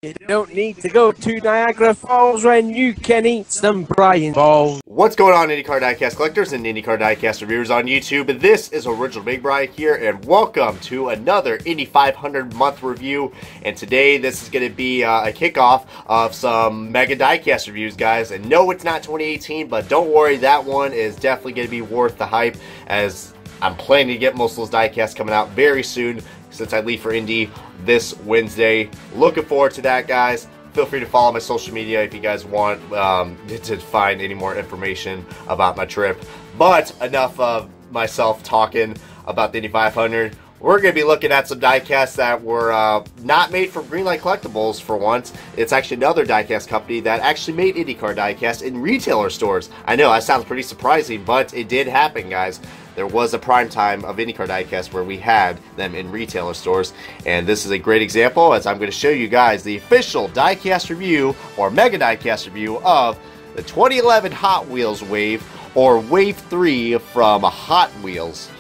You don't need to go to Niagara Falls when you can eat some Brian balls. What's going on, IndyCar Diecast collectors and IndyCar Diecast reviewers on YouTube? And this is Original Big Brian here, and welcome to another Indy 500 month review. And today, this is going to be a kickoff of some mega diecast reviews, guys. And no, it's not 2018, but don't worry, that one is definitely going to be worth the hype, as I'm planning to get most of those diecasts coming out very soon, since I leave for Indy this Wednesday. Looking forward to that, guys. Feel free to follow my social media if you guys want to find any more information about my trip. But enough of myself talking about the Indy 500. We're going to be looking at some diecasts that were not made from Greenlight Collectibles for once. It's actually another diecast company that actually made IndyCar diecasts in retailer stores. I know, that sounds pretty surprising, but it did happen, guys. There was a prime time of IndyCar diecast where we had them in retailer stores, and this is a great example, as I'm going to show you guys the official diecast review or mega diecast review of the 2011 Hot Wheels Wave, or Wave 3 from Hot Wheels.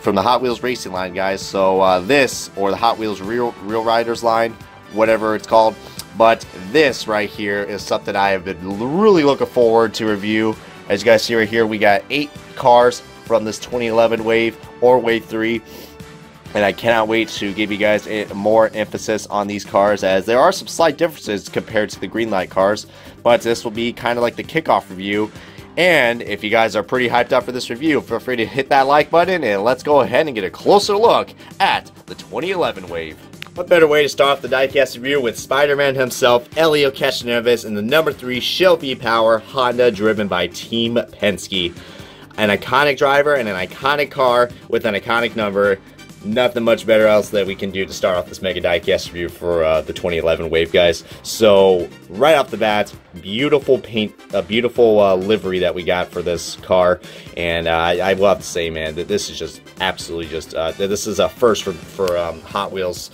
From the Hot Wheels racing line, guys. So this, or the Hot Wheels Real Riders line, whatever it's called. But this right here is something I have been really looking forward to review. As you guys see right here, we got 8 cars from this 2011 Wave, or Wave 3. And I cannot wait to give you guys more emphasis on these cars, as there are some slight differences compared to the Greenlight cars. But this will be kind of like the kickoff review. And if you guys are pretty hyped up for this review, feel free to hit that like button, and let's go ahead and get a closer look at the 2011 Wave. What better way to start off the diecast review with Spider-Man himself, Elio Castroneves, in the number 3 Shell V-Power Honda, driven by Team Penske. An iconic driver and an iconic car with an iconic number. Nothing much better else that we can do to start off this mega diecast review for the 2011 Wave, guys. So right off the bat, beautiful paint, a beautiful livery that we got for this car, and I will have to say, man, that this is just absolutely just this is a first for Hot Wheels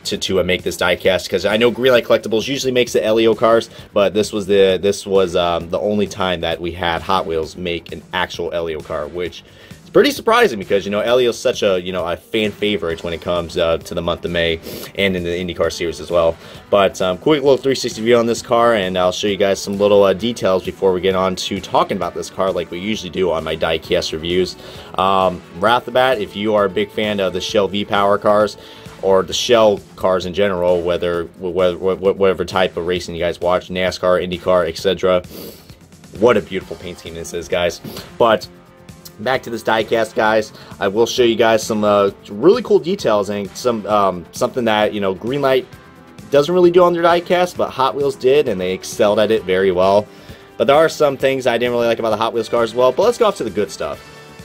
to make this diecast, because I know Greenlight Collectibles usually makes the Elio cars, but this was the only time that we had Hot Wheels make an actual Elio car, which is pretty surprising, because you know Elio's such a a fan favorite when it comes to the month of May and in the IndyCar series as well. But quick little 360 view on this car, and I'll show you guys some little details before we get on to talking about this car, like we usually do on my diecast reviews. Right off the bat, if you are a big fan of the Shell V-Power cars, or the Shell cars in general, whatever type of racing you guys watch, NASCAR, IndyCar, etc. What a beautiful paint scheme this is, guys. But back to this diecast, guys, I will show you guys some really cool details, and some something that Greenlight doesn't really do on their diecast, but Hot Wheels did, and they excelled at it very well. But there are some things I didn't really like about the Hot Wheels cars as well. But let's go off to the good stuff.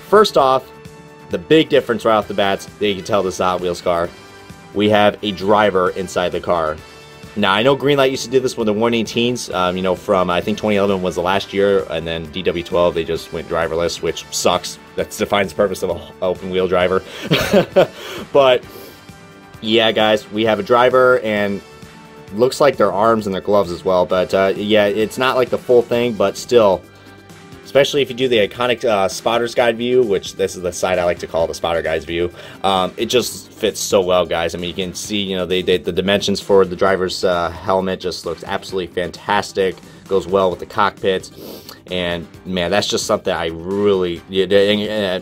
First off, the big difference right off the bat that you can tell this is a Hot Wheels car. We have a driver inside the car. Now, I know Greenlight used to do this with the 118s, from, I think 2011 was the last year, and then DW12, they just went driverless, which sucks. That defines the purpose of an open-wheel driver. But, yeah, guys, we have a driver, and looks like their arms and their gloves as well. But, yeah, it's not like the full thing, but still, especially if you do the iconic spotter's guide view, which this is the side I like to call the spotter guide's view. It just fits so well, guys. I mean, you can see, the dimensions for the driver's helmet just looks absolutely fantastic. Goes well with the cockpit. And, man, that's just something I really...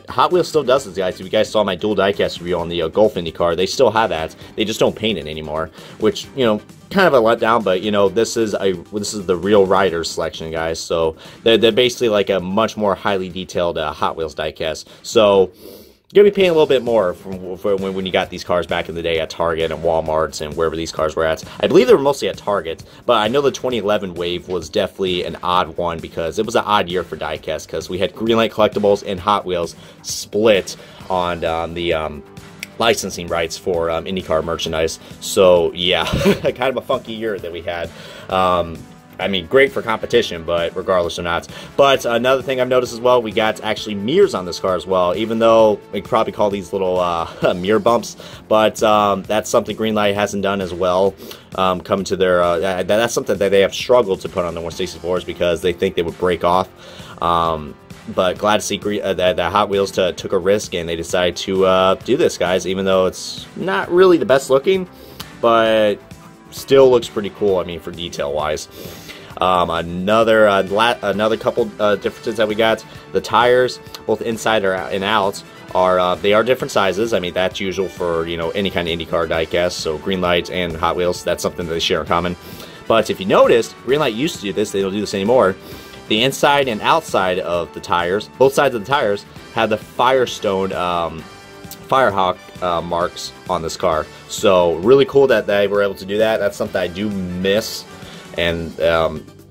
Hot Wheels still does this, guys. If you guys saw my dual diecast review on the Gulf Indy car, they still have that. They just don't paint it anymore, which, kind of a letdown, but this is the Real Riders selection, guys. So they're basically like a much more highly detailed Hot Wheels diecast. So you're gonna be paying a little bit more for when you got these cars back in the day at Target and Walmart's and wherever these cars were at. I believe they were mostly at Target, but I know the 2011 Wave was definitely an odd one, because it was an odd year for diecast, because we had Greenlight Collectibles and Hot Wheels split on the licensing rights for IndyCar merchandise. So yeah, kind of a funky year that we had. I mean, great for competition, but regardless or not. But another thing I've noticed as well, we got actually mirrors on this car as well, even though we could probably call these little mirror bumps. But that's something Greenlight hasn't done as well. Come to their that's something that they have struggled to put on the 164s, because they think they would break off. But glad to see that Hot Wheels took a risk, and they decided to do this, guys, even though it's not really the best looking. But still looks pretty cool, I mean, for detail-wise. Another couple differences that we got, the tires, both inside and out, they are different sizes. I mean, that's usual for, you know, any kind of IndyCar diecast, so Greenlight and Hot Wheels, that's something that they share in common. But if you noticed, Greenlight used to do this, they don't do this anymore. The inside and outside of the tires, both sides of the tires, have the Firestone Firehawk marks on this car. So really cool that they were able to do that. That's something I do miss. And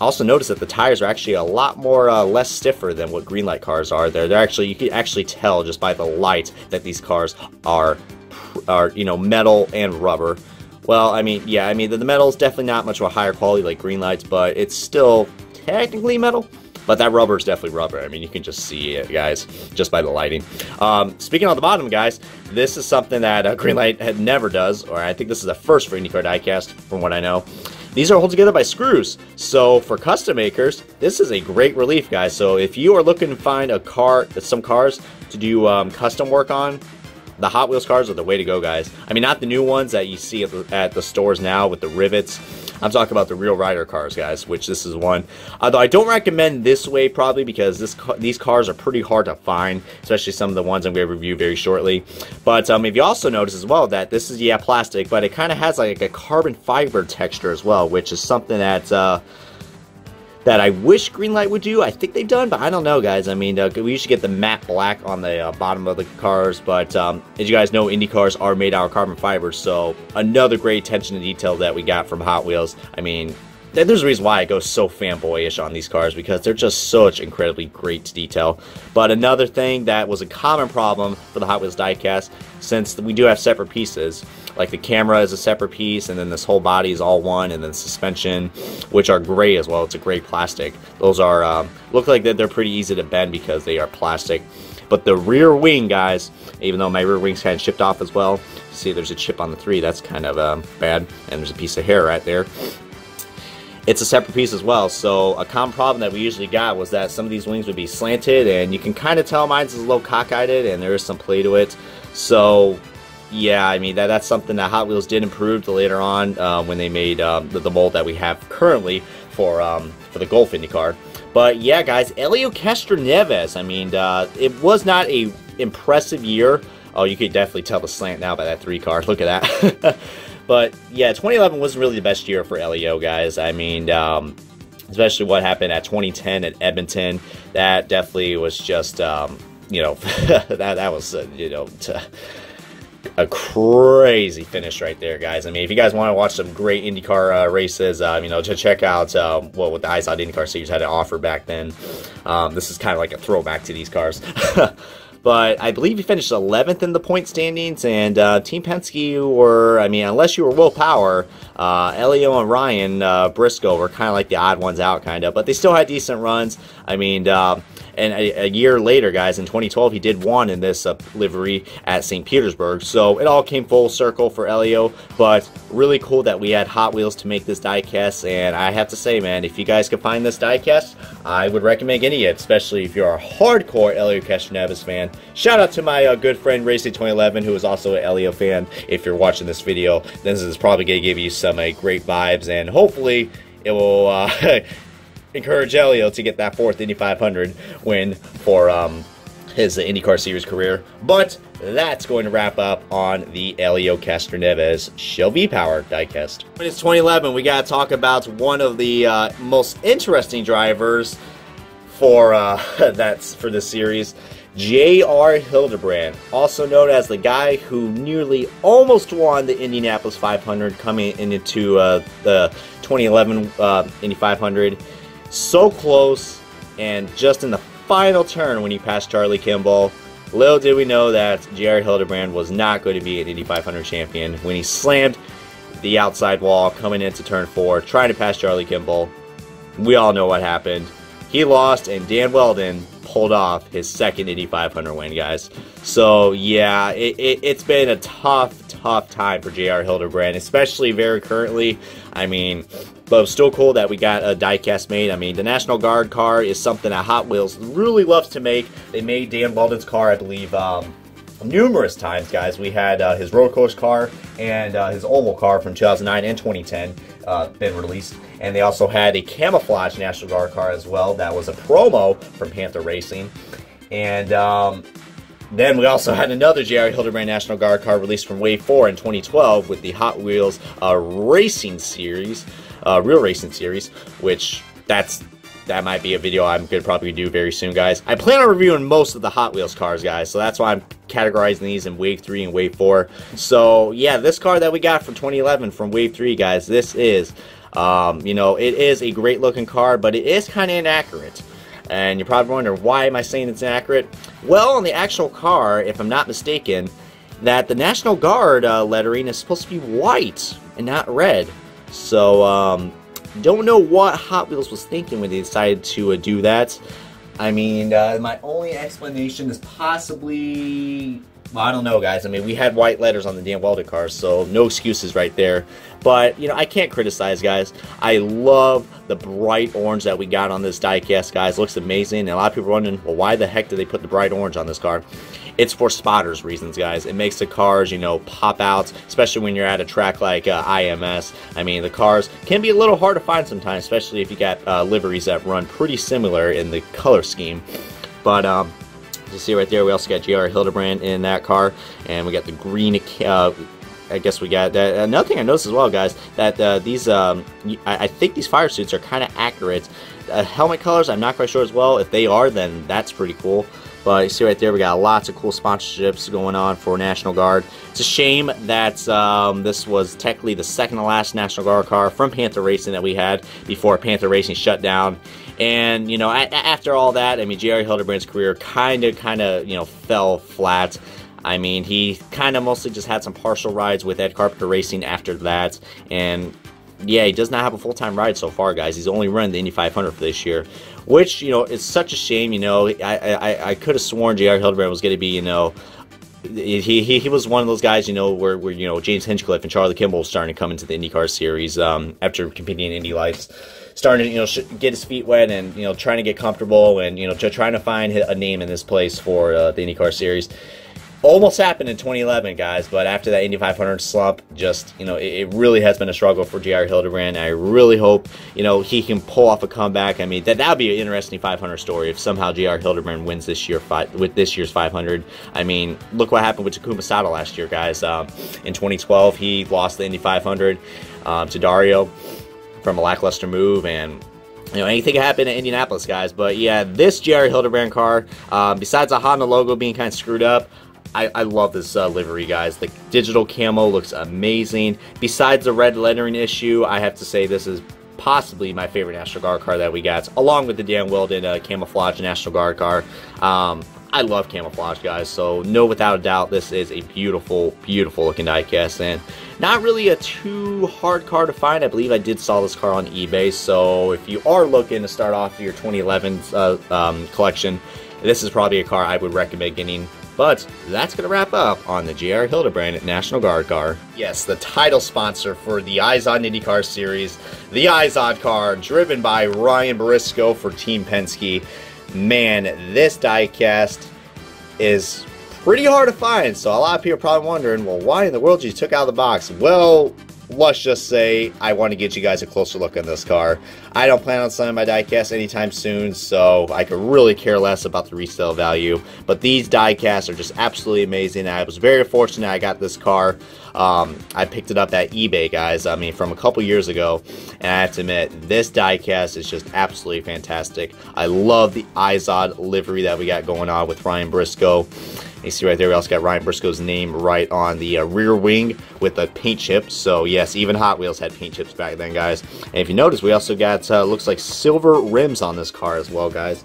also notice that the tires are actually a lot more less stiffer than what Greenlight cars are. They're actually, you can actually tell just by the light that these cars are you know, metal and rubber. Well, I mean, yeah, I mean the metal is definitely not much of a higher quality like Greenlight's, but it's still technically metal. But that rubber is definitely rubber. I mean, you can just see it, guys, just by the lighting. Speaking on the bottom, guys, this is something that Greenlight never does, or I think this is the first for IndyCar diecast, from what I know. These are held together by screws. So for custom makers, this is a great relief, guys. So if you are looking to find some cars to do custom work on, the Hot Wheels cars are the way to go, guys. I mean, not the new ones that you see at the stores now with the rivets. I'm talking about the real rider cars, guys, which this is one. Although I don't recommend this way, probably, because these cars are pretty hard to find, especially some of the ones I'm going to review very shortly. But if you also notice as well that this is, yeah, plastic, but it kind of has like a carbon fiber texture as well, which is something that I wish Greenlight would do. I think they've done, but I don't know, guys. I mean, we usually get the matte black on the bottom of the cars, but as you guys know, Indy cars are made out of carbon fiber, so another great attention to detail that we got from Hot Wheels. I mean, there's a reason why I go so fanboyish on these cars, because they're just such incredibly great detail. But another thing that was a common problem for the Hot Wheels diecast, since we do have separate pieces, like the camera is a separate piece, and then this whole body is all one, and then suspension, which are gray as well. It's a gray plastic. Those are look like they're pretty easy to bend because they are plastic. But the rear wing, guys, even though my rear wing's kind of chipped off as well, see there's a chip on the 3. That's kind of bad, and there's a piece of hair right there. It's a separate piece as well, so a common problem that we usually got was that some of these wings would be slanted, and you can kind of tell mine's a little cockeyed, and there is some play to it. So yeah, I mean that's something that Hot Wheels did improve later on when they made the mold that we have currently for the Golf IndyCar. But yeah, guys, Helio Castroneves, I mean, it was not a impressive year. Oh, you could definitely tell the slant now by that 3 car. Look at that. But yeah, 2011 wasn't really the best year for Helio, guys. I mean, especially what happened at 2010 at Edmonton. That definitely was just, you know, that was, you know, a crazy finish right there, guys. I mean, if you guys want to watch some great IndyCar races, you know, to check out what the Eyes Out IndyCar series had to offer back then. This is kind of like a throwback to these cars. But I believe he finished 11th in the point standings, and Team Penske were, I mean, unless you were Will Power, Helio and Ryan Briscoe were kind of like the odd ones out, kind of. But they still had decent runs. I mean, and a year later, guys, in 2012, he did one in this livery at St. Petersburg. So it all came full circle for Helio, but really cool that we had Hot Wheels to make this diecast. And I have to say, man, if you guys can find this diecast, I would recommend getting it, especially if you're a hardcore Helio Castroneves fan. Shout out to my good friend Racing2011, who is also an Helio fan. If you're watching this video, this is probably going to give you some great vibes, and hopefully it will encourage Helio to get that 4th Indy 500 win for his IndyCar Series career. But that's going to wrap up on the Helio Castroneves Shell V-Power diecast. When it's 2011, we got to talk about one of the most interesting drivers for for this series, J.R. Hildebrand, also known as the guy who nearly almost won the Indianapolis 500 coming into the 2011 Indy 500. So close, and just in the final turn when he passed Charlie Kimball, little did we know that J.R. Hildebrand was not going to be an Indy 500 champion when he slammed the outside wall coming into turn 4, trying to pass Charlie Kimball. We all know what happened. He lost, and Dan Weldon pulled off his 2nd Indy 500 win, guys. So yeah, it's been a tough time for J.R. Hildebrand, especially very currently. I mean, but it's still cool that we got a diecast made. I mean, the National Guard car is something that Hot Wheels really loves to make. They made Dan Weldon's car, I believe, numerous times, guys. We had his roller coaster car and his oval car from 2009 and 2010 been released. And they also had a camouflage National Guard car as well. That was a promo from Panther Racing. And then we also had another JR Hildebrand National Guard car released from Wave 4 in 2012 with the Hot Wheels Racing Series, Real Racing Series, which that might be a video I'm going to probably do very soon, guys. I plan on reviewing most of the Hot Wheels cars, guys, so that's why I'm categorizing these in Wave 3 and Wave 4. So, yeah, this car that we got from 2011 from Wave 3, guys, this is, you know, it is a great-looking car, but it is kind of inaccurate. And you're probably wondering, why am I saying it's inaccurate? Well, on the actual car, if I'm not mistaken, that the National Guard lettering is supposed to be white and not red. So, don't know what Hot Wheels was thinking when they decided to do that. I mean, my only explanation is possibly... Well, I don't know, guys. I mean, we had white letters on the damn welded cars, so no excuses right there. But, you know, I can't criticize, guys. I love the bright orange that we got on this diecast, guys. Looks amazing. And a lot of people are wondering, well, why the heck did they put the bright orange on this car? It's for spotters reasons, guys. It makes the cars, you know, pop out, especially when you're at a track like IMS. I mean, the cars can be a little hard to find sometimes, especially if you got liveries that run pretty similar in the color scheme. But, you see right there, we also got JR Hildebrand in that car, and we got the green, I guess we got that. Another thing I noticed as well, guys, that these, I think these fire suits are kind of accurate. Helmet colors, I'm not quite sure as well. If they are, then that's pretty cool. But you see right there, we got lots of cool sponsorships going on for National Guard. It's a shame that this was technically the second to last National Guard car from Panther Racing that we had before Panther Racing shut down. And, you know, after all that, I mean, JR Hildebrand's career kind of, you know, fell flat. I mean, he kind of mostly just had some partial rides with Ed Carpenter Racing after that. And, yeah, he does not have a full-time ride so far, guys. He's only run the Indy 500 for this year, which, you know, is such a shame. You know, I could have sworn JR Hildebrand was going to be, you know, he was one of those guys, you know, where you know, James Hinchcliffe and Charlie Kimball starting to come into the IndyCar series after competing in Indy Lights. Starting to, you know, get his feet wet and, you know, trying to get comfortable and, you know, trying to find a name in this place for the IndyCar series. Almost happened in 2011, guys, but after that Indy 500 slump, just, you know, it really has been a struggle for JR Hildebrand. I really hope, you know, he can pull off a comeback. I mean, that would be an interesting 500 story if somehow JR Hildebrand wins this year with this year's 500. I mean, look what happened with Takuma Sato last year, guys. In 2012, he lost the Indy 500 to Dario from a lackluster move, and you know, anything can happen in Indianapolis, guys. But yeah, this JR Hildebrand car, besides the Honda logo being kind of screwed up, I love this livery, guys. The digital camo looks amazing. Besides the red lettering issue, I have to say this is possibly my favorite National Guard car that we got, along with the Dan Weldon camouflage National Guard car. I love camouflage, guys, so no, without a doubt, this is a beautiful, beautiful looking diecast, and not really a too hard car to find. I believe I did sell this car on eBay, so if you are looking to start off your 2011 collection, this is probably a car I would recommend getting. But that's going to wrap up on the JR Hildebrand National Guard car. Yes, the title sponsor for the Eyes on IndyCar series, the Eyes on car, driven by Ryan Briscoe for Team Penske. Man, this diecast is pretty hard to find, so a lot of people are probably wondering, well, why in the world you took out of the box? Well, let's just say I want to get you guys a closer look on this car. I don't plan on selling my diecast anytime soon, so I could really care less about the resale value. But these diecasts are just absolutely amazing. I was very fortunate I got this car. I picked it up at eBay, guys. I mean, from a couple years ago, and I have to admit, this diecast is just absolutely fantastic. I love the Izod livery that we got going on with Ryan Briscoe. You see right there, we also got Ryan Briscoe's name right on the rear wing with the paint chip. So yes, even Hot Wheels had paint chips back then, guys. And if you notice, we also got looks like silver rims on this car as well, guys.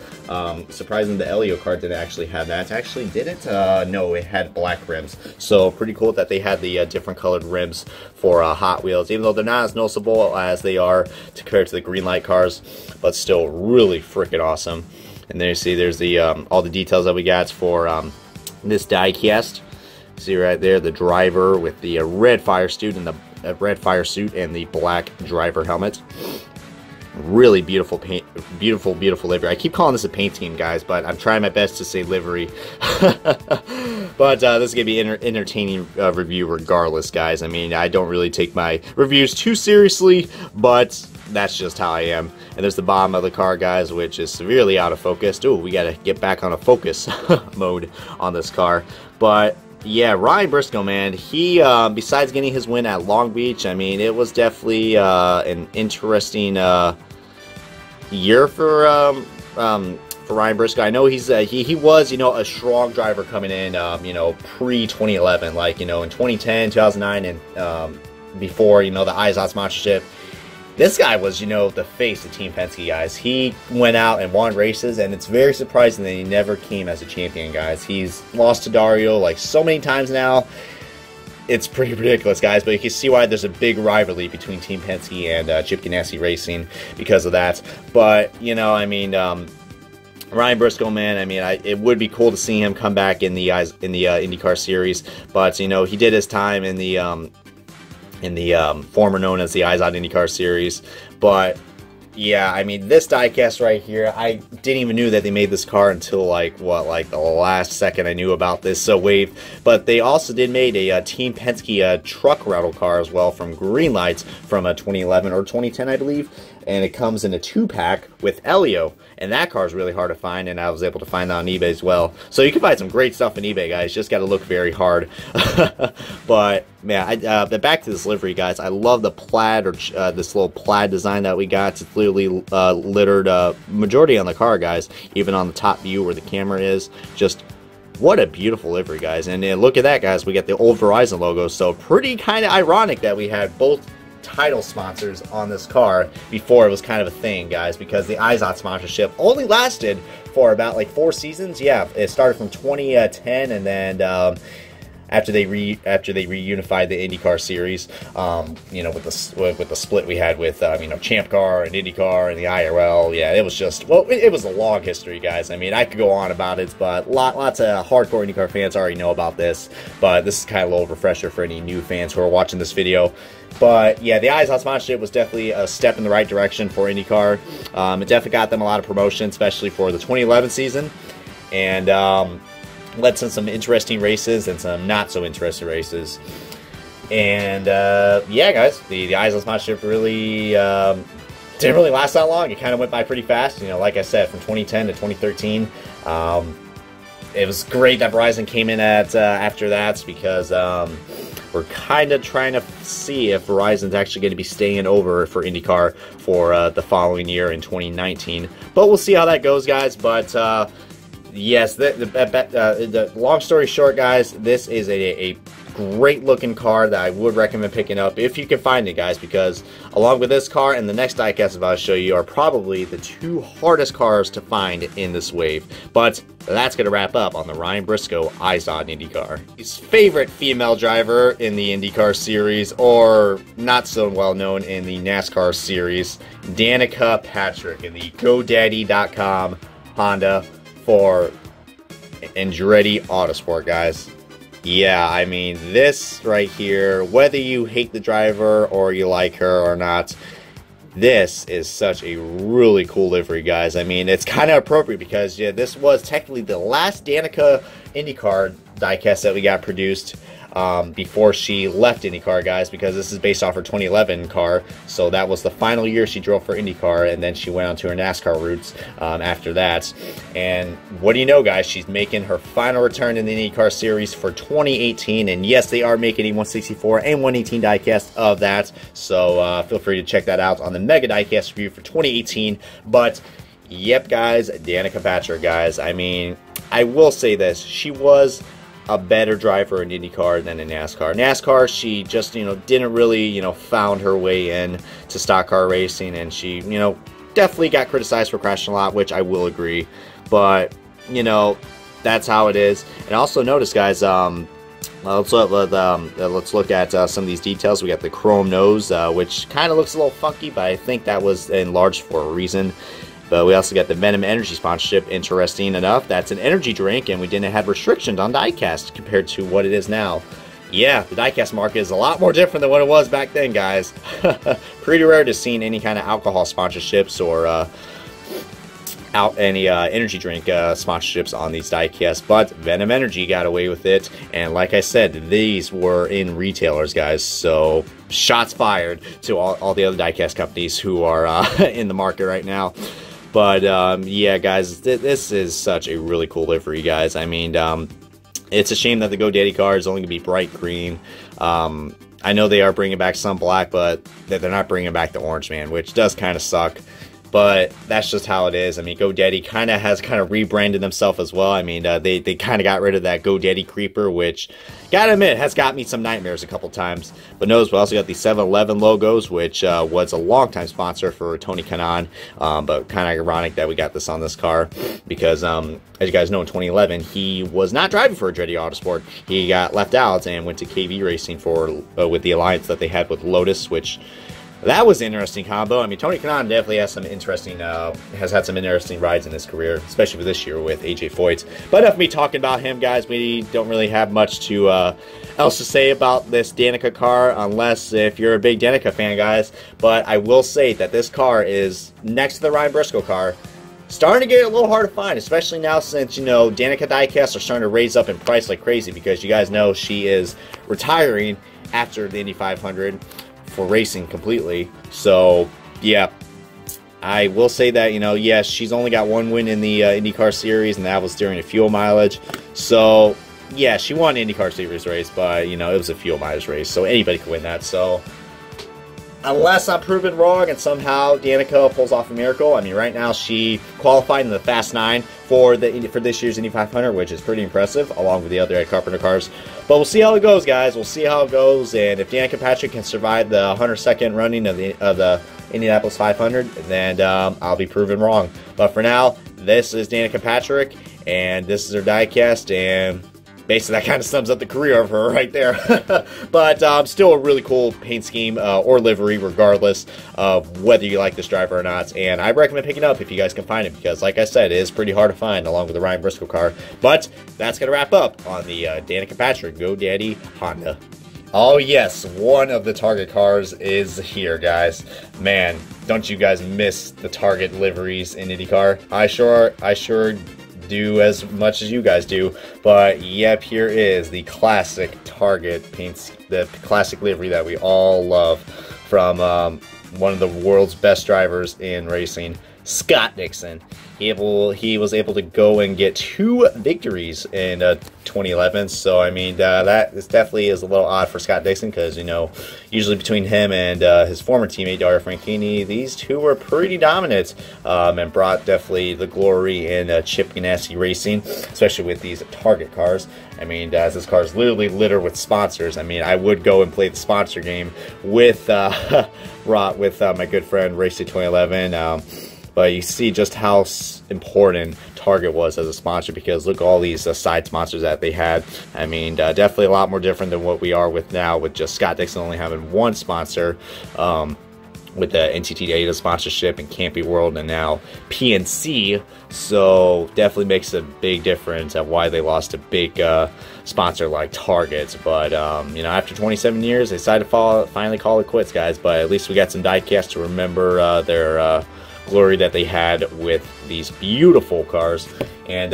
Surprising the Elio car didn't actually have that. Actually, didn't? No, it had black rims. So pretty cool that they had the different colored rims for Hot Wheels, even though they're not as noticeable as they are compared to the green light cars, but still really freaking awesome. And there you see, there's the all the details that we got for this diecast. See right there, the driver with the red fire suit and the black driver helmet. Really beautiful paint, beautiful livery. I keep calling this a paint scheme, guys, but I'm trying my best to say livery. But this is going to be an entertaining review regardless, guys. I mean, I don't really take my reviews too seriously, but that's just how I am. And there's the bottom of the car, guys, which is severely out of focus. Ooh, we got to get back on a focus mode on this car. But yeah, Ryan Briscoe, man, he, besides getting his win at Long Beach, I mean, it was definitely an interesting year for Ryan Briscoe. I know he was, you know, a strong driver coming in, you know, pre-2011, like, you know, in 2010, 2009, and before, you know, the IZOD sponsorship. This guy was, you know, the face of Team Penske, guys. He went out and won races, and it's very surprising that he never came as a champion, guys. He's lost to Dario, like, so many times now. It's pretty ridiculous, guys, but you can see why there's a big rivalry between Team Penske and Chip Ganassi Racing because of that. But, you know, I mean, Ryan Briscoe, man, I mean, it would be cool to see him come back in the IndyCar series, but, you know, he did his time in the former known as the IZOD IndyCar series. But yeah, I mean, this diecast right here, I didn't even knew that they made this car until like the last second I knew about this wave. But they also did made a Team Penske truck rattle car as well from Green Lights from 2011 or 2010, I believe. And it comes in a 2-pack with Elio, and that car is really hard to find, and I was able to find that on eBay as well. So you can find some great stuff on eBay, guys. Just got to look very hard. But man, back to this livery, guys. I love the plaid, or this little plaid design that we got. It's literally littered majority on the car, guys. Even on the top view where the camera is, just what a beautiful livery, guys. And look at that, guys. We got the old Verizon logo. So pretty kind of ironic that we had both title sponsors on this car before it was kind of a thing, guys, because the IZOD sponsorship only lasted for about like 4 seasons. Yeah, it started from 2010, and then after they reunified the IndyCar series, you know, with the split we had with you know, Champ Car and IndyCar and the IRL. Yeah, it was just, well, it was a long history, guys. I mean, I could go on about it, but lots of hardcore IndyCar fans already know about this. But this is kind of a little refresher for any new fans who are watching this video. But yeah, the IZOD sponsorship was definitely a step in the right direction for IndyCar. It definitely got them a lot of promotion, especially for the 2011 season, and led to some interesting races and some not so interesting races. And yeah, guys, the IZOD sponsorship really didn't really last that long. It kind of went by pretty fast. You know, like I said, from 2010 to 2013. It was great that Verizon came in at after that, because we're kind of trying to see if Verizon's actually going to be staying over for IndyCar for the following year in 2019. But we'll see how that goes, guys. But yes, the long story short, guys, this is a great looking car that I would recommend picking up if you can find it, guys, because along with this car and the next diecast I'm about to show you are probably the 2 hardest cars to find in this wave. But that's going to wrap up on the Ryan Briscoe IZOD IndyCar. His favorite female driver in the IndyCar series, or not so well known in the NASCAR series, Danica Patrick in the GoDaddy.com Honda for Andretti Autosport, guys. Yeah, I mean, this right here, whether you hate the driver or you like her or not, this is such a really cool livery, guys. I mean, it's kind of appropriate because, yeah, this was technically the last Danica IndyCar diecast that we got produced before she left IndyCar, guys, because this is based off her 2011 car. So that was the final year she drove for IndyCar, and then she went on to her NASCAR roots after that. And what do you know, guys? She's making her final return in the IndyCar series for 2018. And yes, they are making a 164 and 118 diecast of that. So feel free to check that out on the Mega Diecast review for 2018. But yep, guys, Danica Patrick, guys. I mean, I will say this. She was a better driver in IndyCar than in NASCAR. NASCAR, she just, you know, didn't really, you know, found her way in to stock car racing, and she, you know, definitely got criticized for crashing a lot, which I will agree. But, you know, that's how it is. And also notice, guys, let's look at some of these details. We got the chrome nose, which kind of looks a little funky, but I think that was enlarged for a reason. But we also got the Venom Energy sponsorship. Interesting enough, that's an energy drink, and we didn't have restrictions on diecast compared to what it is now. Yeah, the diecast market is a lot more different than what it was back then, guys. Pretty rare to see any kind of alcohol sponsorships or out any energy drink sponsorships on these diecasts, but Venom Energy got away with it. And like I said, these were in retailers, guys, so shots fired to all the other diecast companies who are in the market right now. But yeah, guys, this is such a really cool livery, guys. I mean, it's a shame that the GoDaddy car is only going to be bright green. I know they are bringing back some black, but they're not bringing back the orange, man, which does kind of suck. But that's just how it is. I mean, GoDaddy has rebranded themselves as well. I mean, they kind of got rid of that GoDaddy creeper, which, gotta admit, has got me some nightmares a couple times. But notice we also got the 7-Eleven logos, which was a longtime sponsor for Tony Kanaan. But kind of ironic that we got this on this car because, as you guys know, in 2011, he was not driving for Andretti Autosport. He got left out and went to KV Racing with the alliance that they had with Lotus, which... that was an interesting combo. I mean, Tony Kanaan definitely has some interesting, has had some interesting rides in his career, especially for this year with AJ Foyt. But enough of me talking about him, guys. We don't really have much to else to say about this Danica car, unless if you're a big Danica fan, guys. But I will say that this car is next to the Ryan Briscoe car. Starting to get a little hard to find, especially now since, you know, Danica diecasts are starting to raise up in price like crazy because you guys know she is retiring after the Indy 500. For racing completely. So yeah, I will say that, you know, yes, she's only got one win in the IndyCar series, and that was during a fuel mileage. So yeah, she won the IndyCar series race, but you know, it was a fuel mileage race, so anybody could win that. So unless I'm proven wrong and somehow Danica pulls off a miracle. I mean, right now she qualified in the Fast 9 for this year's Indy 500, which is pretty impressive, along with the other Ed Carpenter cars. But we'll see how it goes, guys. We'll see how it goes, and if Danica Patrick can survive the 102nd running of the Indianapolis 500, then I'll be proven wrong. But for now, this is Danica Patrick, and this is her diecast, and basically that kind of sums up the career of her right there. But still a really cool paint scheme or livery, regardless of whether you like this driver or not. And I recommend picking it up if you guys can find it, because like I said, it is pretty hard to find along with the Ryan Briscoe car. But that's going to wrap up on the Danica Patrick GoDaddy Honda. Oh yes, one of the Target cars is here, guys. Man, don't you guys miss the Target liveries in IndyCar? I sure do as much as you guys do. But yep, here is the classic Target paints, the classic livery that we all love from one of the world's best drivers in racing, Scott Dixon. He was able to go and get 2 victories in 2011. So I mean, that definitely is a little odd for Scott Dixon, because you know, usually between him and his former teammate DarioFranchitti, these two were pretty dominant and brought definitely the glory in Chip Ganassi racing, especially with these Target cars. I mean, as this car is literally littered with sponsors. I mean, I would go and play the sponsor game with my good friend Racing 2011. But you see just how important Target was as a sponsor, because look at all these side sponsors that they had. I mean, definitely a lot more different than what we are with now, with just Scott Dixon only having one sponsor, with the NTT Data sponsorship and Campy World and now PNC. So definitely makes a big difference at why they lost a big sponsor like Target. But you know, after 27 years, they decided to finally call it quits, guys. But at least we got some diecasts to remember their glory that they had with these beautiful cars. And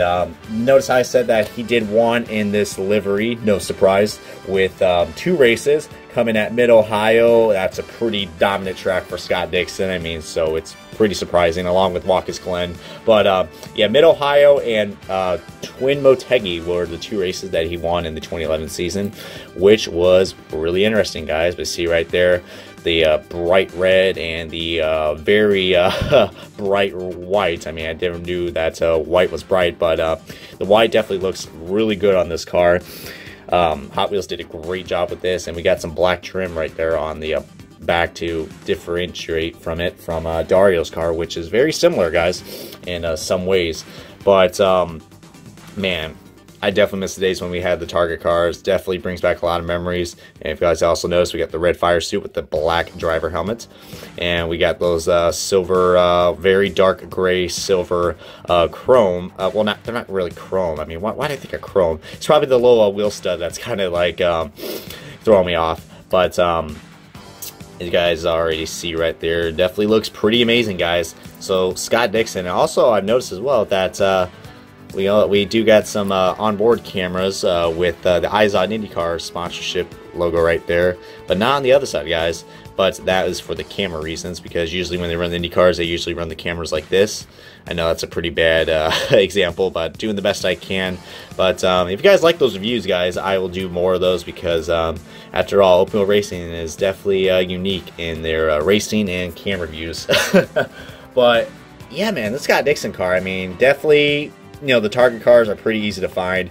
notice how I said that he did one in this livery, no surprise, with 2 races coming at Mid-Ohio. That's a pretty dominant track for Scott Dixon. I mean, so it's pretty surprising, along with Waukesha Glen. But yeah, Mid-Ohio and Twin Motegi were the 2 races that he won in the 2011 season, which was really interesting, guys. But see right there, the bright red and the very bright white. I mean, I never knew that white was bright, but the white definitely looks really good on this car. Hot Wheels did a great job with this, and we got some black trim right there on the back to differentiate from Dario's car, which is very similar, guys, in some ways. But man, I definitely miss the days when we had the Target cars. Definitely brings back a lot of memories. And if you guys also notice, we got the red fire suit with the black driver helmet. And we got those silver, very dark gray silver chrome. Well, they're not really chrome. I mean, why do I think of chrome? It's probably the low wheel stud that's kind of like throwing me off. But You guys already see right there. Definitely looks pretty amazing, guys. So Scott Dixon. And also, I've noticed as well that we do got some onboard cameras with the Eyes on IndyCar sponsorship logo right there, but not on the other side, guys. But that is for the camera reasons, because usually when they run the Indy cars, they usually run the cameras like this. I know that's a pretty bad example, but doing the best I can. But if you guys like those reviews, guys, I will do more of those, because after all, open wheel racing is definitely unique in their racing and camera views. But yeah, man, this Scott Dixon car, I mean, definitely, you know, the Target cars are pretty easy to find.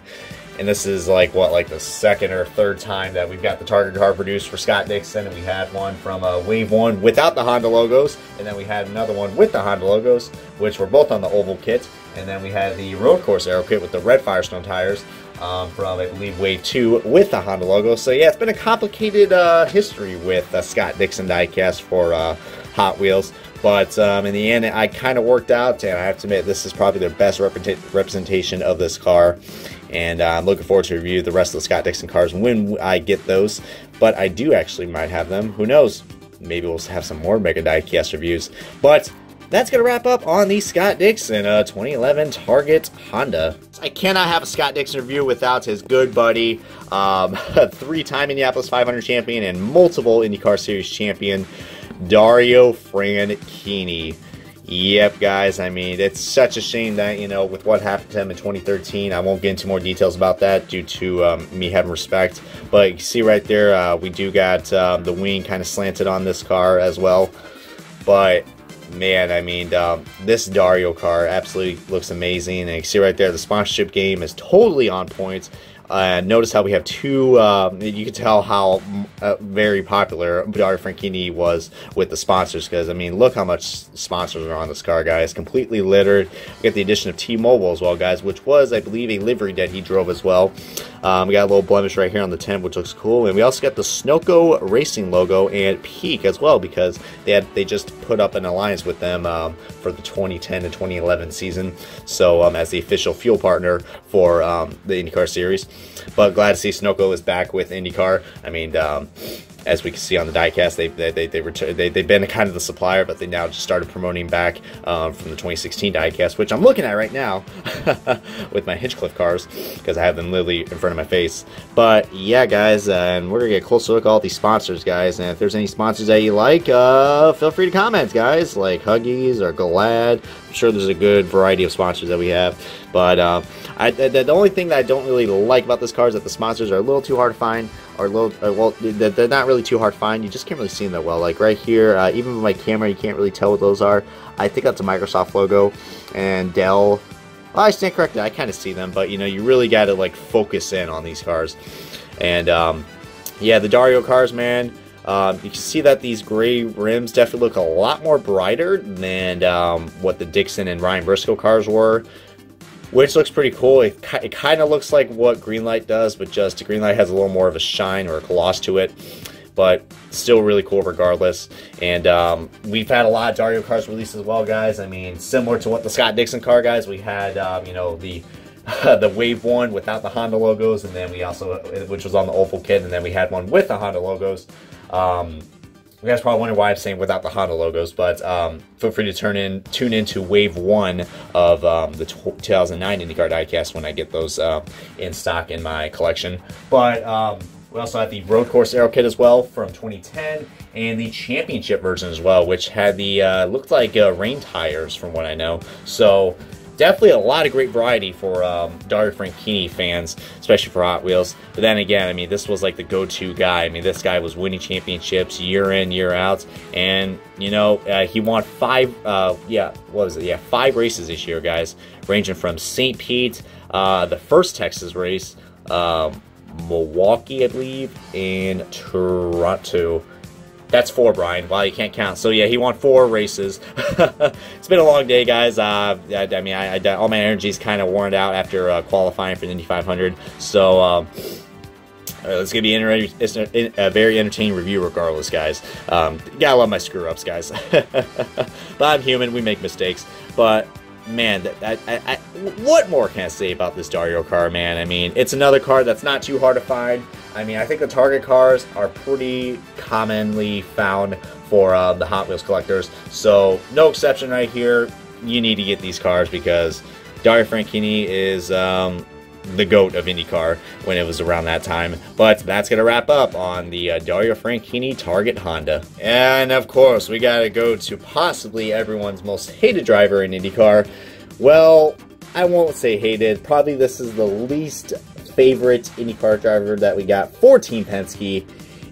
And this is like, what, like the second or third time that we've got the Target car produced for Scott Dixon. And we had one from Wave 1 without the Honda logos. And then we had another one with the Honda logos, which were both on the oval kit. And then we had the road course aero kit with the red Firestone tires from, I believe, Wave 2 with the Honda logo. So yeah, it's been a complicated history with Scott Dixon diecast for Hot Wheels. But in the end, I kind of worked out, and I have to admit, this is probably their best representation of this car. And I'm looking forward to review the rest of the Scott Dixon cars when I get those. But I do actually might have them. Who knows? Maybe we'll have some more Mega Diecast reviews. But that's going to wrap up on the Scott Dixon 2011 Target Honda. I cannot have a Scott Dixon review without his good buddy, three-time Indianapolis 500 champion and multiple IndyCar Series champion, DarioFranchitti. Yep, guys, I mean, it's such a shame that, you know, with what happened to him in 2013, I won't get into more details about that due to me having respect. But you can see right there, we do got the wing kind of slanted on this car as well. But man, I mean, this Dario car absolutely looks amazing. And you can see right there, the sponsorship game is totally on point. Notice how we have two, you can tell how very popular DarioFranchitti was with the sponsors, because, I mean, look how much sponsors are on this car, guys. Completely littered. We got the addition of T-Mobile as well, guys, which was, I believe, a livery that he drove as well. We got a little blemish right here on the temp, which looks cool. And we also got the Sunoco Racing logo and Peak as well, because they just put up an alliance with them for the 2010 and 2011 season. So as the official fuel partner for the IndyCar series. But glad to see Sunoco is back with IndyCar. I mean, as we can see on the diecast, they've been kind of the supplier, but they now just started promoting back from the 2016 diecast, which I'm looking at right now with my Hinchcliffe cars, because I have them literally in front of my face. But yeah, guys, and we're gonna get a closer look at all these sponsors, guys. And if there's any sponsors that you like, feel free to comment, guys, like Huggies or Glad. I'm sure there's a good variety of sponsors that we have. But the only thing that I don't really like about this car is that the sponsors are a little too hard to find, or a little, well, they're not really too hard to find. You just can't really see them that well. Like right here, even with my camera, you can't really tell what those are. I think that's a Microsoft logo, and Dell. Well, I stand corrected. I kind of see them, but you know, you really got to like focus in on these cars. And yeah, the Dario cars, man. You can see that these gray rims definitely look a lot more brighter than what the Dixon and Ryan Briscoe cars were, which looks pretty cool. It kind of looks like what Greenlight does, but just Greenlight has a little more of a shine or a gloss to it, but still really cool regardless. And we've had a lot of Dario cars released as well, guys. I mean, similar to what the Scott Dixon car, guys, we had, you know, the Wave 1 without the Honda logos, and then we also, which was on the oval kit, and then we had one with the Honda logos. You guys probably wonder why I'm saying without the Honda logos, but feel free to tune into Wave 1 of the 2009 IndyCar diecast when I get those in stock in my collection. But we also have the road course aero kit as well from 2010, and the championship version as well, which had the looked like rain tires from what I know. So definitely a lot of great variety for DarioFranchitti fans, especially for Hot Wheels. But then again, I mean, this was like the go-to guy. I mean, this guy was winning championships year in, year out. And, you know, he won five races this year, guys, ranging from St. Pete, the first Texas race, Milwaukee, I believe, and Toronto. That's 4, Brian. Wow, you can't count. So yeah, he won 4 races. It's been a long day, guys. I mean, all my energy is kind of worn out after qualifying for the Indy 500. So it's gonna be a very entertaining review, regardless, guys. Gotta love my screw ups, guys. But I'm human. We make mistakes. But man, what more can I say about this Dario car, man? I mean, it's another car that's not too hard to find. I mean, I think the Target cars are pretty commonly found for the Hot Wheels collectors. So, no exception right here. You need to get these cars because DarioFranchitti is the GOAT of IndyCar when it was around that time. But that's going to wrap up on the DarioFranchitti Target Honda. And, of course, we got to go to possibly everyone's most hated driver in IndyCar. Well, I won't say hated. Probably this is the least favorite IndyCar driver that we got for Team Penske.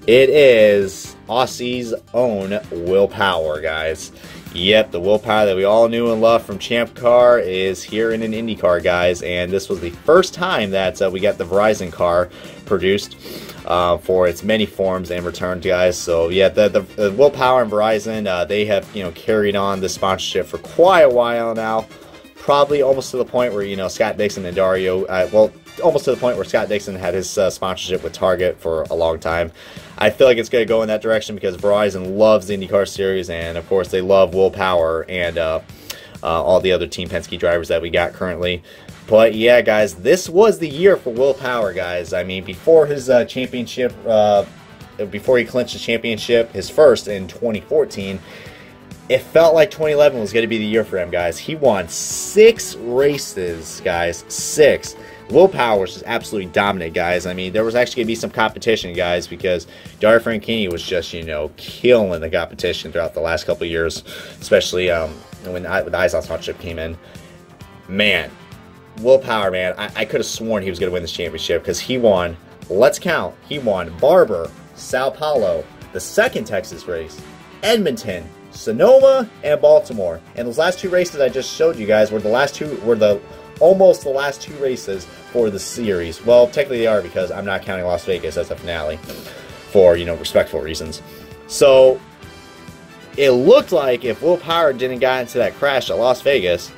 It is Aussie's own Will Power, guys. Yep, the Will Power that we all knew and loved from Champ Car is here in an IndyCar, guys. And this was the first time that we got the Verizon car produced for its many forms and returned, guys. So yeah, the Will Power and Verizon, they have carried on the sponsorship for quite a while now. Probably almost to the point where Scott Dixon and Dario, well, almost to the point where Scott Dixon had his sponsorship with Target for a long time. I feel like it's going to go in that direction because Verizon loves the IndyCar series, and of course they love Will Power and all the other Team Penske drivers that we got currently. But yeah, guys, this was the year for Will Power, guys. I mean, before his championship, before he clinched the championship, his first in 2014, it felt like 2011 was going to be the year for him, guys. He won 6 races, guys. 6. Will Power was just absolutely dominant, guys. I mean, there was actually going to be some competition, guys, because DarioFranchitti was just, killing the competition throughout the last couple of years, especially when the ISOT sponsorship came in. Man, Will Power, man, I could have sworn he was going to win this championship because he won, let's count, he won Barber, Sao Paulo, the second Texas race, Edmonton, Sonoma, and Baltimore. And those last 2 races I just showed you guys were almost the last 2 races for the series. Well, technically they are because I'm not counting Las Vegas as a finale for, respectful reasons. So, it looked like if Will Power didn't get into that crash at Las Vegas,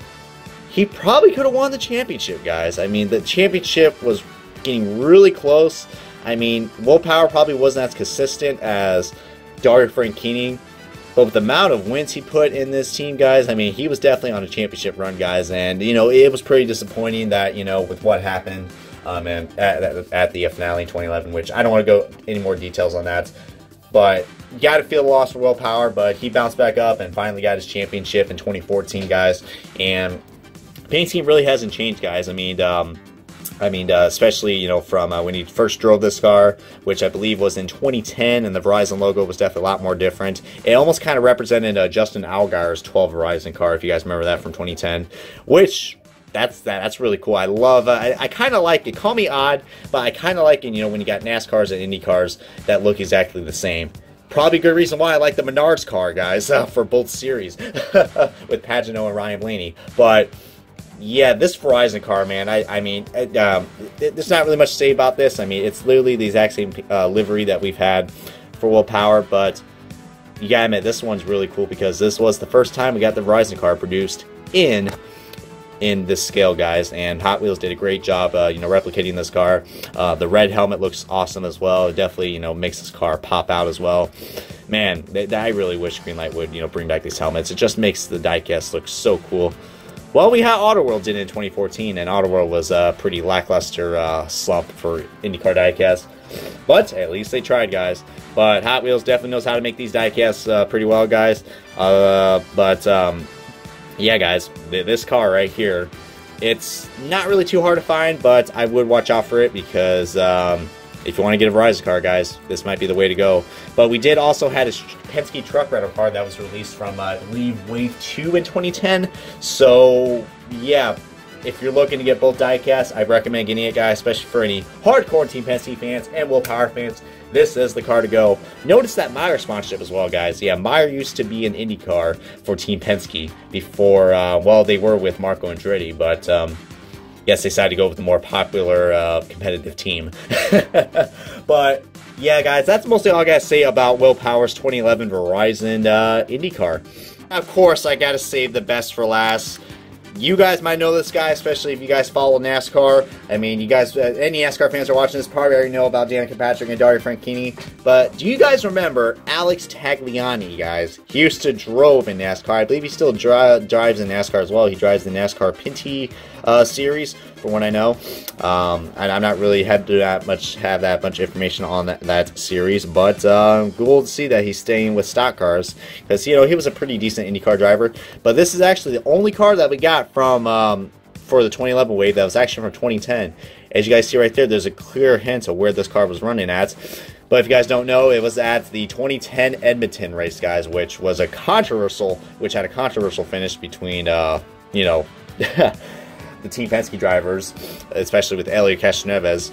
he probably could have won the championship, guys. I mean, the championship was getting really close. I mean, Will Power probably wasn't as consistent as DarioFranchitti, but with the amount of wins he put in this team, guys, I mean, he was definitely on a championship run, guys. And, it was pretty disappointing that, with what happened at the finale in 2011, which I don't want to go any more details on that. But you got to feel the loss for Will Power, but he bounced back up and finally got his championship in 2014, guys. And paint scheme really hasn't changed, guys. I mean, especially, from when he first drove this car, which I believe was in 2010, and the Verizon logo was definitely a lot more different. It almost kind of represented Justin Allgaier's 12 Verizon car, if you guys remember that from 2010, which that's really cool. I love, I kind of like it. Call me odd, but I kind of like it, when you got NASCARs and Indy cars that look exactly the same. Probably a good reason why I like the Menards car, guys, for both series with Pagano and Ryan Blaney. But yeah, this Verizon car, man, there's not really much to say about this. I mean, it's literally the exact same livery that we've had for Will Power, but you gotta admit, this one's really cool because this was the first time we got the Verizon car produced in this scale, guys, and Hot Wheels did a great job, replicating this car. The red helmet looks awesome as well. It definitely, makes this car pop out as well. Man, I really wish Greenlight would, bring back these helmets. It just makes the diecast look so cool. Well, we had AutoWorld did it in 2014, and AutoWorld was a pretty lackluster slump for IndyCar diecast. But at least they tried, guys. But Hot Wheels definitely knows how to make these diecasts pretty well, guys. Yeah, guys, this car right here, it's not really too hard to find, but I would watch out for it because if you want to get a Verizon car, guys, this might be the way to go. But we did also had a Penske truck rental car that was released from, I believe, Wave 2 in 2010. So, yeah, if you're looking to get both diecasts, I recommend getting it, guys, especially for any hardcore Team Penske fans and Will Power fans. This is the car to go. Notice that Meyer sponsorship as well, guys. Yeah, Meyer used to be an IndyCar for Team Penske before, well, they were with Marco Andretti, but yes, they decided to go with the more popular competitive team. But yeah, guys, that's mostly all I gotta say about Will Power's 2011 Verizon IndyCar. Of course, I gotta save the best for last. You guys might know this guy, especially if you guys follow NASCAR. I mean, you guys, any NASCAR fans are watching this probably already know about Danica Patrick and DarioFranchitti. But do you guys remember Alex Tagliani, guys? He used to drove in NASCAR. I believe he still drives in NASCAR as well. He drives the NASCAR Pinty series, from what I know. And I'm not really have that much information on that series, but cool to see that he's staying with stock cars, because he was a pretty decent IndyCar driver. But this is actually the only car that we got from for the 2011 wave that was actually from 2010. As you guys see right there, there's a clear hint of where this car was running at. But if you guys don't know, it was at the 2010 Edmonton race, guys, which had a controversial finish between the Team Penske drivers, especially with Elio Castroneves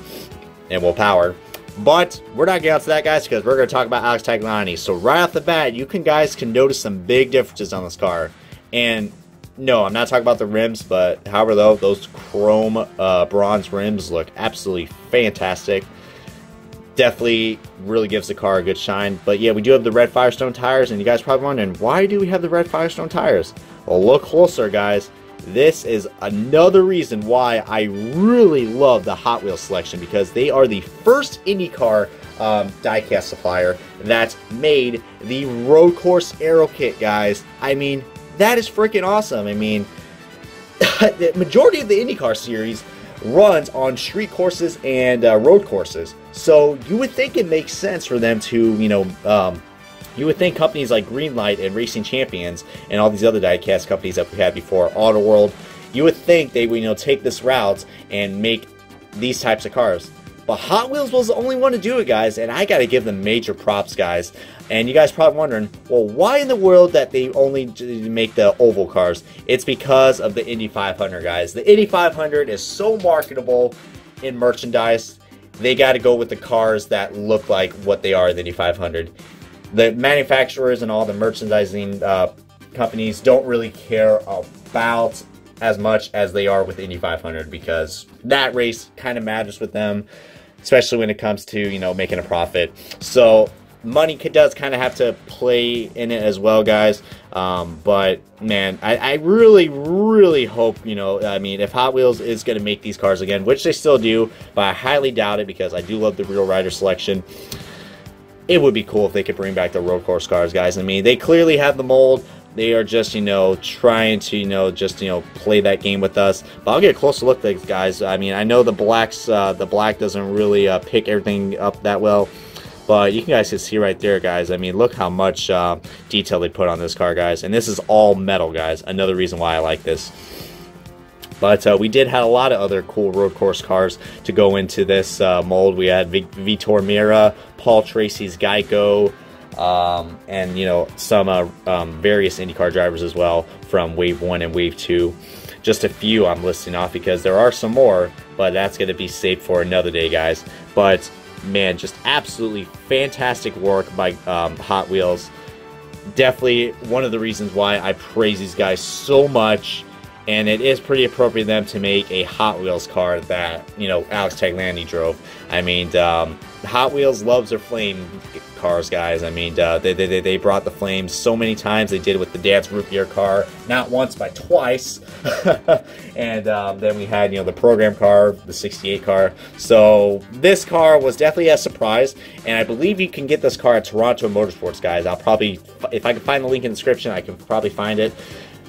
and Will Power. But we're not getting out to that, guys, because we're going to talk about Alex Tagliani. So right off the bat, you guys can notice some big differences on this car. And no, I'm not talking about the rims, but however, though, those chrome bronze rims look absolutely fantastic. Definitely really gives the car a good shine. But yeah, we do have the red Firestone tires, and you guys are probably wondering, why do we have the red Firestone tires? Well, look closer, guys. This is another reason why I really love the Hot Wheels selection, because they are the first IndyCar diecast supplier that made the road course aero kit, guys. I mean, that is freaking awesome. I mean, the majority of the IndyCar series runs on street courses and road courses, so you would think it makes sense for them to, you would think companies like Greenlight and Racing Champions and all these other diecast companies that we had before, Auto World, you would think they would, take this route and make these types of cars. But Hot Wheels was the only one to do it, guys, and I got to give them major props, guys. And you guys probably wondering, well, why in the world that they only make the oval cars? It's because of the Indy 500, guys. The Indy 500 is so marketable in merchandise. They got to go with the cars that look like what they are in the Indy 500. The manufacturers and all the merchandising companies don't really care about as much as they are with Indy 500, because that race kind of matters with them, especially when it comes to, making a profit. So money does kind of have to play in it as well, guys. But man, I really, really hope, if Hot Wheels is going to make these cars again, which they still do, but I highly doubt it, because I do love the real rider selection. It would be cool if they could bring back the road course cars, guys. I mean, they clearly have the mold. They are just, trying to, play that game with us. But I'll get a closer look at these guys. I mean, I know the black doesn't really pick everything up that well. But you guys can see right there, guys. I mean, look how much detail they put on this car, guys. And this is all metal, guys. Another reason why I like this. But we did have a lot of other cool road course cars to go into this mold. We had Vitor Meira, Paul Tracy's Geico, and some various IndyCar drivers as well from Wave 1 and Wave 2. Just a few I'm listing off, because there are some more, but that's going to be saved for another day, guys. But man, just absolutely fantastic work by Hot Wheels. Definitely one of the reasons why I praise these guys so much. And it is pretty appropriate for them to make a Hot Wheels car that, Alex Tagliani drove. I mean, Hot Wheels loves their flame cars, guys. I mean, they brought the flames so many times. They did it with the Dance Root Beer car, not once, but twice. And then we had, the program car, the 68 car. So this car was definitely a surprise. And I believe you can get this car at Toronto Motorsports, guys. I'll probably, if I can find the link in the description, I can probably find it.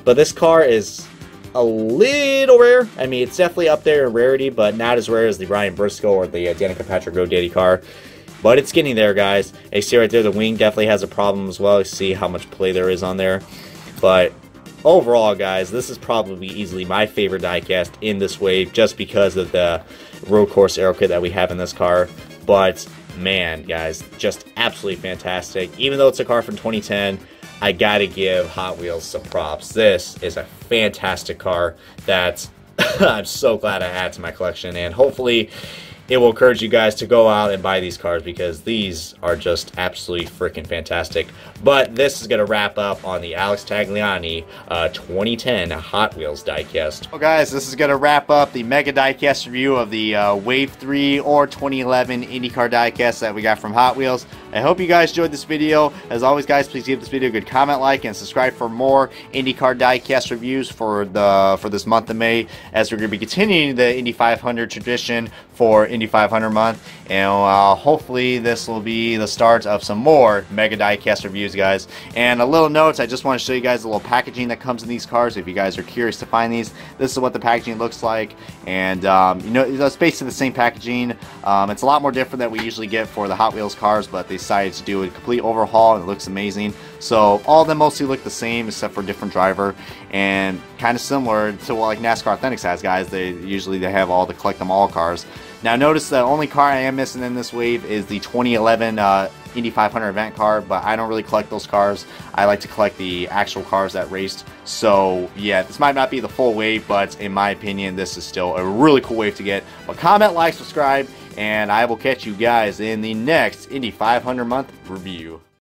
But this car is a little rare. I mean, it's definitely up there in rarity, but not as rare as the Ryan Briscoe or the Danica Patrick Road Daddy car. But it's getting there, guys. You see right there, the wing definitely has a problem as well. You see how much play there is on there. But overall, guys, this is probably easily my favorite diecast in this wave, just because of the road course aero kit that we have in this car. But man, guys, just absolutely fantastic. Even though it's a car from 2010, I gotta give Hot Wheels some props. This is a fantastic car that I'm so glad I add to my collection, and hopefully it will encourage you guys to go out and buy these cars, because these are just absolutely freaking fantastic. But this is going to wrap up on the Alex Tagliani 2010 Hot Wheels diecast. Well, guys, this is going to wrap up the mega diecast review of the Wave 3 or 2011 IndyCar diecast that we got from Hot Wheels. I hope you guys enjoyed this video. As always, guys, please give this video a good comment, like, and subscribe for more IndyCar diecast reviews for this month of May, as we're going to be continuing the Indy 500 tradition for Indy 500 month, and hopefully this will be the start of some more mega diecast reviews, guys. And a little note, I just want to show you guys a little packaging that comes in these cars. If you guys are curious to find these, this is what the packaging looks like. And you know, it's basically the same packaging. It's a lot more different than we usually get for the Hot Wheels cars, but they decided to do a complete overhaul and it looks amazing. So all of them mostly look the same except for a different driver, and kind of similar to what like NASCAR Authentics has, guys. They have all the collect them all cars. Now notice the only car I am missing in this wave is the 2011 Indy 500 event car, but I don't really collect those cars. I like to collect the actual cars that raced. So yeah, this might not be the full wave, but in my opinion, this is still a really cool wave to get. But comment, like, subscribe, and I will catch you guys in the next Indy 500 month review.